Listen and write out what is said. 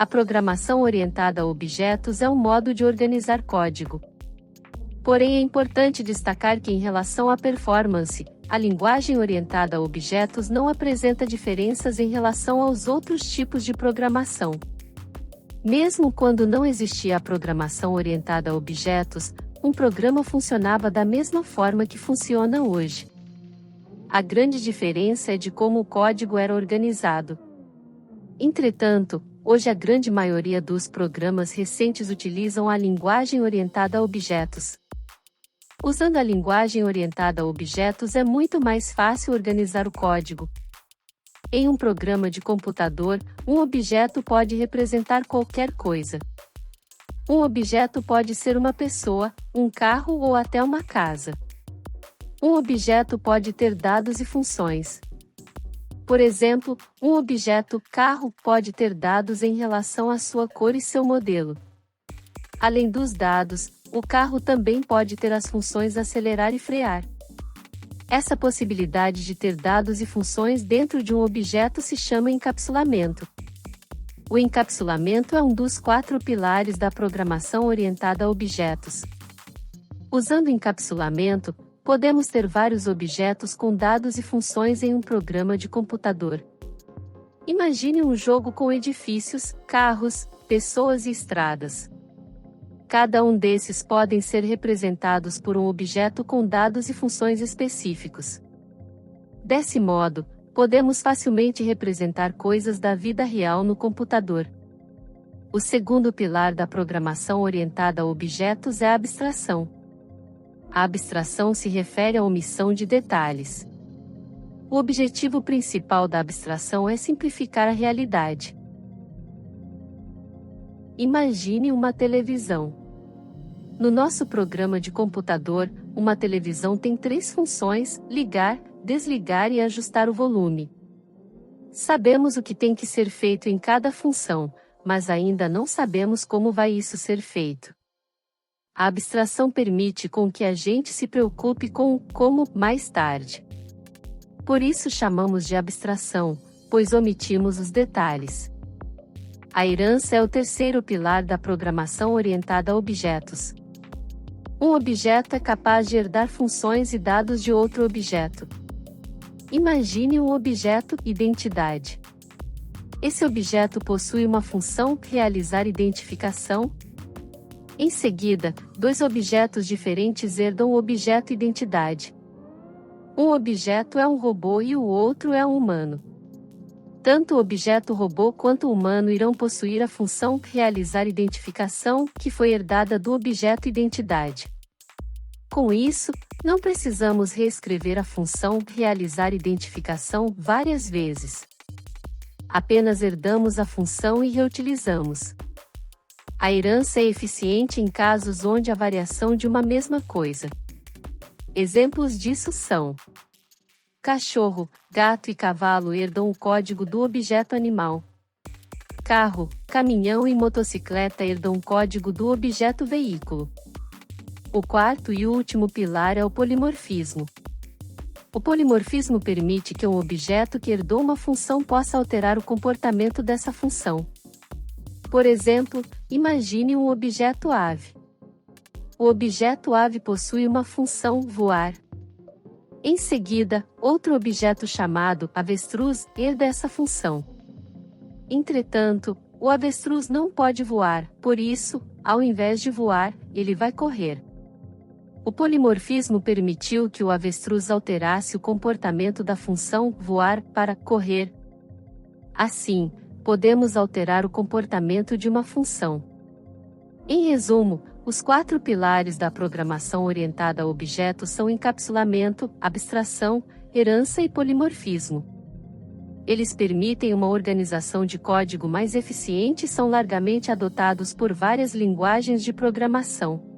A programação orientada a objetos é um modo de organizar código. Porém, é importante destacar que, em relação à performance, a linguagem orientada a objetos não apresenta diferenças em relação aos outros tipos de programação. Mesmo quando não existia a programação orientada a objetos, um programa funcionava da mesma forma que funciona hoje. A grande diferença é de como o código era organizado. Entretanto, hoje a grande maioria dos programas recentes utilizam a linguagem orientada a objetos. Usando a linguagem orientada a objetos é muito mais fácil organizar o código. Em um programa de computador, um objeto pode representar qualquer coisa. Um objeto pode ser uma pessoa, um carro ou até uma casa. Um objeto pode ter dados e funções. Por exemplo, um objeto carro pode ter dados em relação à sua cor e seu modelo. Além dos dados, o carro também pode ter as funções acelerar e frear. Essa possibilidade de ter dados e funções dentro de um objeto se chama encapsulamento. O encapsulamento é um dos 4 pilares da programação orientada a objetos. Usando encapsulamento, podemos ter vários objetos com dados e funções em um programa de computador. Imagine um jogo com edifícios, carros, pessoas e estradas. Cada um desses podem ser representados por um objeto com dados e funções específicos. Desse modo, podemos facilmente representar coisas da vida real no computador. O segundo pilar da programação orientada a objetos é a abstração. A abstração se refere à omissão de detalhes. O objetivo principal da abstração é simplificar a realidade. Imagine uma televisão. No nosso programa de computador, uma televisão tem 3 funções: ligar, desligar e ajustar o volume. Sabemos o que tem que ser feito em cada função, mas ainda não sabemos como vai isso ser feito. A abstração permite com que a gente se preocupe com o como mais tarde. Por isso chamamos de abstração, pois omitimos os detalhes. A herança é o terceiro pilar da programação orientada a objetos. Um objeto é capaz de herdar funções e dados de outro objeto. Imagine um objeto, identidade. Esse objeto possui uma função, realizar identificação. Em seguida, 2 objetos diferentes herdam o objeto identidade. Um objeto é um robô e o outro é um humano. Tanto o objeto robô quanto o humano irão possuir a função realizar identificação, que foi herdada do objeto identidade. Com isso, não precisamos reescrever a função realizar identificação várias vezes. Apenas herdamos a função e reutilizamos. A herança é eficiente em casos onde há variação de uma mesma coisa. Exemplos disso são: cachorro, gato e cavalo herdam o código do objeto animal. Carro, caminhão e motocicleta herdam o código do objeto veículo. O quarto e último pilar é o polimorfismo. O polimorfismo permite que um objeto que herdou uma função possa alterar o comportamento dessa função. Por exemplo, imagine um objeto ave. O objeto ave possui uma função voar. Em seguida, outro objeto chamado avestruz herda essa função. Entretanto, o avestruz não pode voar, por isso, ao invés de voar, ele vai correr. O polimorfismo permitiu que o avestruz alterasse o comportamento da função voar para correr. Assim, podemos alterar o comportamento de uma função. Em resumo, os 4 pilares da programação orientada a objetos são encapsulamento, abstração, herança e polimorfismo. Eles permitem uma organização de código mais eficiente e são largamente adotados por várias linguagens de programação.